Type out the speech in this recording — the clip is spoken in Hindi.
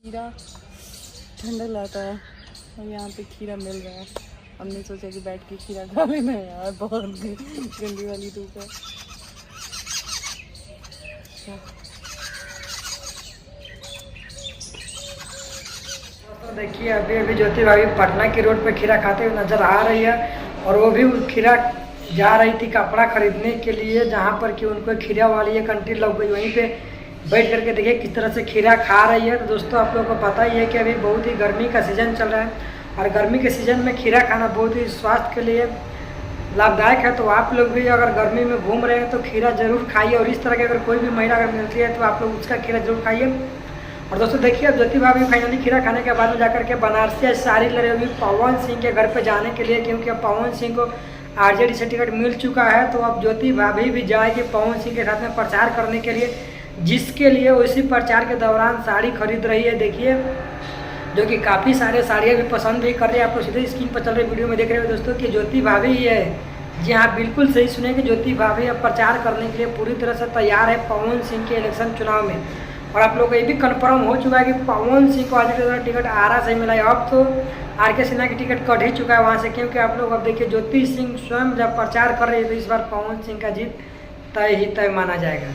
खीरा ठंडा लाता है और यहाँ पे खीरा मिल रहा है। हमने सोचा कि बैठ के खीरा खा लेना है यार, बहुत गंदी वाली धूप है। तो देखिए अभी अभी ज्योति भाभी पटना की रोड पे खीरा खाते हुए नजर आ रही है और वो भी खीरा जा रही थी कपड़ा खरीदने के लिए, जहाँ पर कि उनको खीरा वाली एक आंटी लग गई, वहीं पे बैठ करके देखिए किस तरह से खीरा खा रही है। तो दोस्तों आप लोगों को पता ही है कि अभी बहुत ही गर्मी का सीज़न चल रहा है और गर्मी के सीज़न में खीरा खाना बहुत ही स्वास्थ्य के लिए लाभदायक है। तो आप लोग भी अगर गर्मी में घूम रहे हैं तो खीरा जरूर खाइए और इस तरह की अगर कोई भी महिला अगर मिलती है तो आप लोग उसका खीरा जरूर खाइए। और दोस्तों देखिए अब ज्योति भाभी फाइनली खीरा खाने के बाद में जाकर के बनारसी साड़ी ले रही होगी पवन सिंह के घर पे जाने के लिए, क्योंकि अब पवन सिंह को आरजेडी से टिकट मिल चुका है। तो अब ज्योति भाभी भी जाएगी पवन सिंह के साथ में प्रचार करने के लिए, जिसके लिए उसी प्रचार के दौरान साड़ी खरीद रही है। देखिए जो कि काफ़ी सारे साड़ियाँ भी पसंद भी कर रही है। आप लोग सीधे स्क्रीन पर चल रहे वीडियो में देख रहे हो दोस्तों कि ज्योति भाभी ही है। जी हाँ, बिल्कुल सही सुने कि ज्योति भाभी अब प्रचार करने के लिए पूरी तरह से तैयार है पवन सिंह के इलेक्शन चुनाव में। और आप लोगों को ये भी कन्फर्म हो चुका है कि पवन सिंह को आज टिकट आरा से मिला है। अब तो आर.के. सिन्हा की टिकट कट ही चुका है वहाँ से, क्योंकि आप लोग अब देखिए ज्योति सिंह स्वयं जब प्रचार कर रही है तो इस बार पवन सिंह का जीत तय ही तय माना जाएगा।